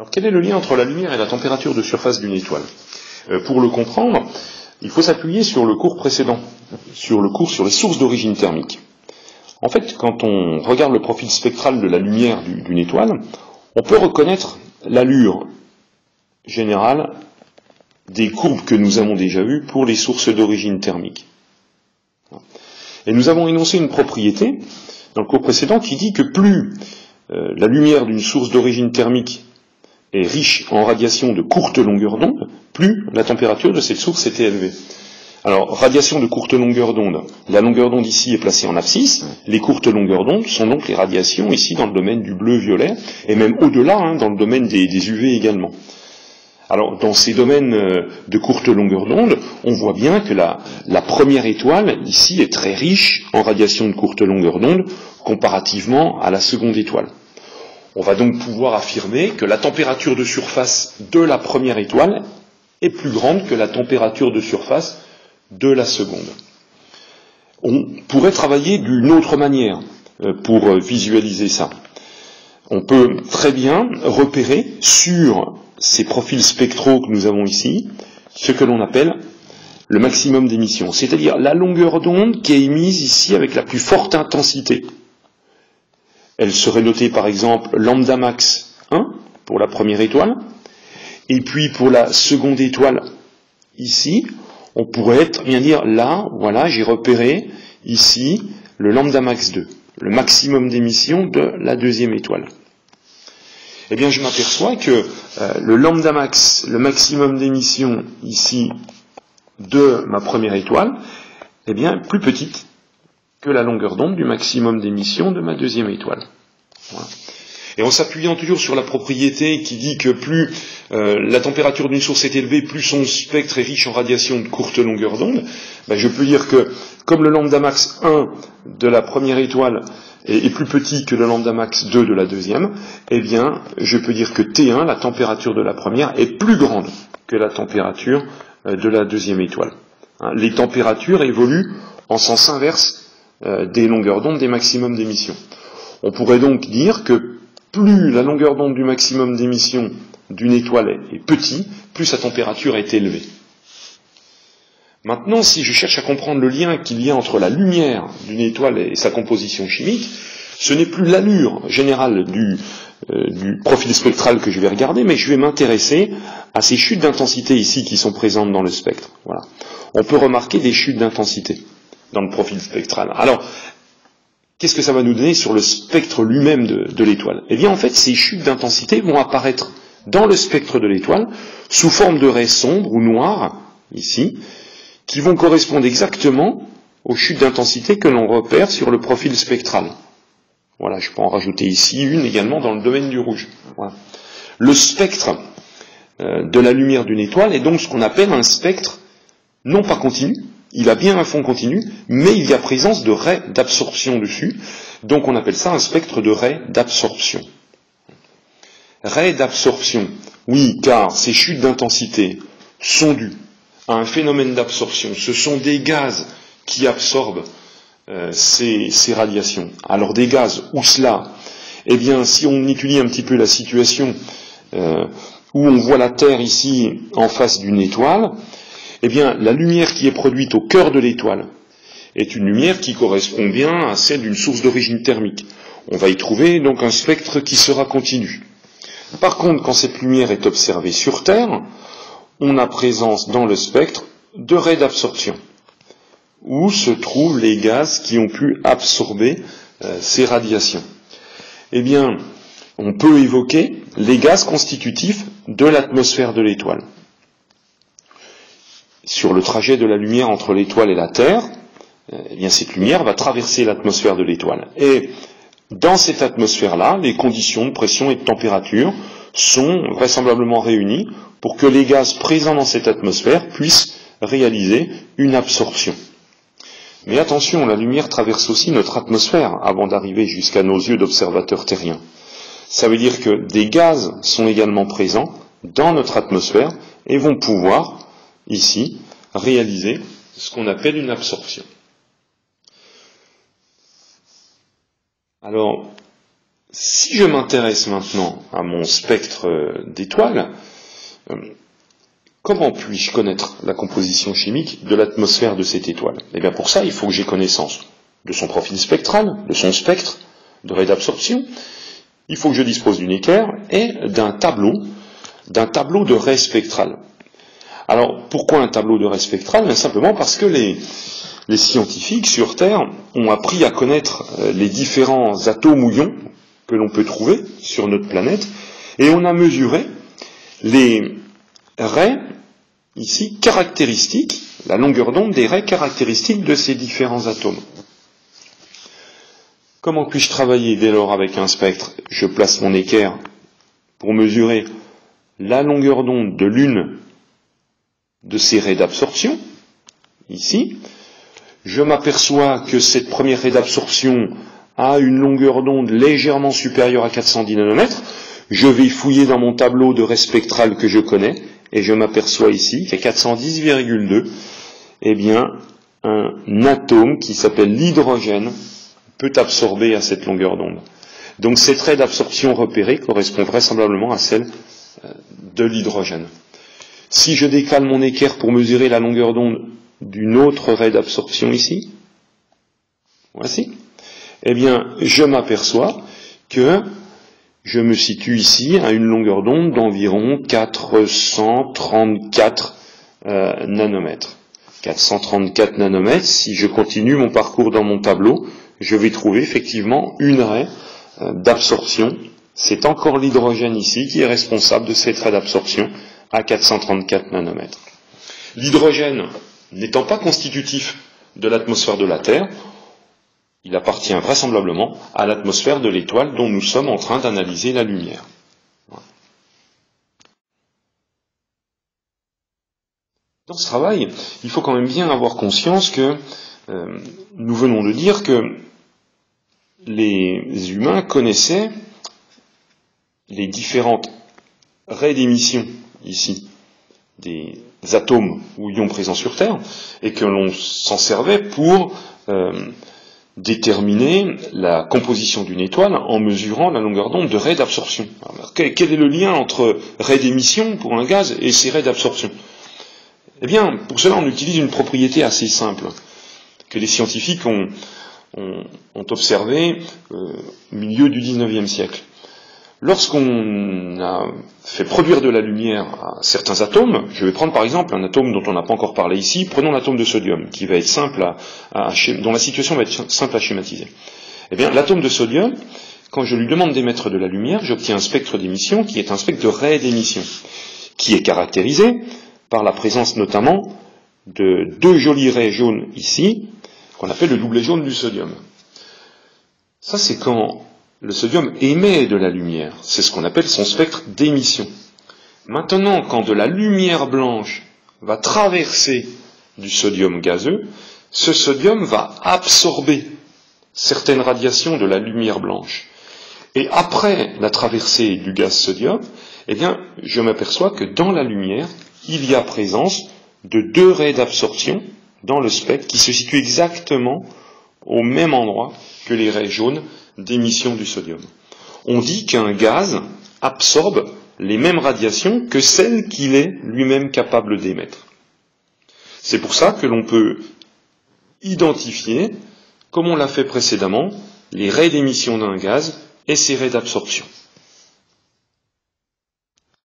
Alors quel est le lien entre la lumière et la température de surface d'une étoile? Pour le comprendre, il faut s'appuyer sur le cours précédent, sur le cours sur les sources d'origine thermique. En fait, quand on regarde le profil spectral de la lumière d'une étoile, on peut reconnaître l'allure générale des courbes que nous avons déjà vues pour les sources d'origine thermique. Et nous avons énoncé une propriété dans le cours précédent qui dit que plus la lumière d'une source d'origine thermique est riche en radiation de courte longueur d'onde, plus la température de cette source était élevée. Alors, radiation de courte longueur d'onde, la longueur d'onde ici est placée en abscisse, les courtes longueurs d'onde sont donc les radiations ici dans le domaine du bleu-violet, et même au-delà, dans le domaine des UV également. Alors, dans ces domaines de courte longueur d'onde, on voit bien que la première étoile, ici, est très riche en radiation de courte longueur d'onde, comparativement à la seconde étoile. On va donc pouvoir affirmer que la température de surface de la première étoile est plus grande que la température de surface de la seconde. On pourrait travailler d'une autre manière pour visualiser ça. On peut très bien repérer sur ces profils spectraux que nous avons ici ce que l'on appelle le maximum d'émission, c'est-à-dire la longueur d'onde qui est émise ici avec la plus forte intensité. Elle serait notée par exemple lambda max 1 pour la première étoile, et puis pour la seconde étoile ici, on pourrait bien dire là, voilà, j'ai repéré ici le lambda max 2, le maximum d'émission de la deuxième étoile. Eh bien, je m'aperçois que le lambda max, le maximum d'émission ici de ma première étoile, est bien plus petite que la longueur d'onde du maximum d'émission de ma deuxième étoile. Voilà. Et en s'appuyant toujours sur la propriété qui dit que plus la température d'une source est élevée, plus son spectre est riche en radiation de courte longueur d'onde, je peux dire que comme le lambda max 1 de la première étoile est plus petit que le lambda max 2 de la deuxième, eh bien, je peux dire que T1, la température de la première, est plus grande que la température de la deuxième étoile. Les températures évoluent en sens inverse des longueurs d'onde des maximums d'émission. On pourrait donc dire que plus la longueur d'onde du maximum d'émission d'une étoile est petite, plus sa température est élevée. Maintenant, si je cherche à comprendre le lien qu'il y a entre la lumière d'une étoile et sa composition chimique, ce n'est plus l'allure générale du profil spectral que je vais regarder, mais je vais m'intéresser à ces chutes d'intensité ici qui sont présentes dans le spectre. Voilà. On peut remarquer des chutes d'intensité dans le profil spectral. Alors, qu'est-ce que ça va nous donner sur le spectre lui-même de l'étoile? Eh bien, en fait, ces chutes d'intensité vont apparaître dans le spectre de l'étoile sous forme de raies sombres ou noires, ici, qui vont correspondre exactement aux chutes d'intensité que l'on repère sur le profil spectral. Voilà, je peux en rajouter ici une également dans le domaine du rouge. Voilà. Le spectre de la lumière d'une étoile est donc ce qu'on appelle un spectre non pas continu. Il a bien un fond continu, mais il y a présence de raies d'absorption dessus, donc on appelle ça un spectre de raies d'absorption. Raies d'absorption, oui, car ces chutes d'intensité sont dues à un phénomène d'absorption. Ce sont des gaz qui absorbent ces radiations. Alors des gaz, où cela? Eh bien, si on étudie un petit peu la situation où on voit la Terre ici en face d'une étoile, eh bien, la lumière qui est produite au cœur de l'étoile est une lumière qui correspond bien à celle d'une source d'origine thermique. On va y trouver donc un spectre qui sera continu. Par contre, quand cette lumière est observée sur Terre, on a présence dans le spectre de raies d'absorption, où se trouvent les gaz qui ont pu absorber ces radiations. Eh bien, on peut évoquer les gaz constitutifs de l'atmosphère de l'étoile. Sur le trajet de la lumière entre l'étoile et la Terre, eh bien cette lumière va traverser l'atmosphère de l'étoile. Et dans cette atmosphère-là, les conditions de pression et de température sont vraisemblablement réunies pour que les gaz présents dans cette atmosphère puissent réaliser une absorption. Mais attention, la lumière traverse aussi notre atmosphère avant d'arriver jusqu'à nos yeux d'observateurs terriens. Ça veut dire que des gaz sont également présents dans notre atmosphère et vont pouvoir ici, réaliser ce qu'on appelle une absorption. Alors, si je m'intéresse maintenant à mon spectre d'étoiles, comment puis-je connaître la composition chimique de l'atmosphère de cette étoile? Eh bien pour ça, il faut que j'ai connaissance de son profil spectral, de son spectre, de raie d'absorption. Il faut que je dispose d'une équerre et d'un tableau de raie spectrale. Alors, pourquoi un tableau de raie spectrale? Bien simplement parce que les scientifiques sur Terre ont appris à connaître les différents atomes ou ions que l'on peut trouver sur notre planète, et on a mesuré les raies, ici, caractéristiques, la longueur d'onde des raies caractéristiques de ces différents atomes. Comment puis-je travailler dès lors avec un spectre? Je place mon équerre pour mesurer la longueur d'onde de l'une de ces raies d'absorption, ici. Je m'aperçois que cette première raie d'absorption a une longueur d'onde légèrement supérieure à 410 nanomètres. Je vais fouiller dans mon tableau de raie spectrale que je connais, et je m'aperçois ici qu'à 410,2, eh bien, un atome qui s'appelle l'hydrogène peut absorber à cette longueur d'onde. Donc cette raie d'absorption repérée correspond vraisemblablement à celle de l'hydrogène. Si je décale mon équerre pour mesurer la longueur d'onde d'une autre raie d'absorption ici, voici, eh bien, je m'aperçois que je me situe ici à une longueur d'onde d'environ 434 nanomètres. 434 nanomètres, si je continue mon parcours dans mon tableau, je vais trouver effectivement une raie d'absorption. C'est encore l'hydrogène ici qui est responsable de cette raie d'absorption à 434 nanomètres. L'hydrogène n'étant pas constitutif de l'atmosphère de la Terre, il appartient vraisemblablement à l'atmosphère de l'étoile dont nous sommes en train d'analyser la lumière. Dans ce travail, il faut quand même bien avoir conscience que nous venons de dire que les humains connaissaient les différentes raies d'émission ici des atomes ou ions présents sur Terre, et que l'on s'en servait pour déterminer la composition d'une étoile en mesurant la longueur d'onde de raie d'absorption. Quel est le lien entre raie d'émission pour un gaz et ces raies d'absorption? Eh bien, pour cela, on utilise une propriété assez simple que les scientifiques ont observée au milieu du XIXe siècle. Lorsqu'on a fait produire de la lumière à certains atomes, je vais prendre par exemple un atome dont on n'a pas encore parlé ici, prenons l'atome de sodium, qui va être simple dont la situation va être simple à schématiser. Eh bien, l'atome de sodium, quand je lui demande d'émettre de la lumière, j'obtiens un spectre d'émission qui est un spectre de raie d'émission, qui est caractérisé par la présence notamment de deux jolies raies jaunes ici, qu'on appelle le doublet jaune du sodium. Ça, c'est quand le sodium émet de la lumière. C'est ce qu'on appelle son spectre d'émission. Maintenant, quand de la lumière blanche va traverser du sodium gazeux, ce sodium va absorber certaines radiations de la lumière blanche. Et après la traversée du gaz sodium, eh bien, je m'aperçois que dans la lumière, il y a présence de deux raies d'absorption dans le spectre qui se situent exactement au même endroit que les raies jaunes d'émission du sodium. On dit qu'un gaz absorbe les mêmes radiations que celles qu'il est lui-même capable d'émettre. C'est pour ça que l'on peut identifier, comme on l'a fait précédemment, les raies d'émission d'un gaz et ses raies d'absorption.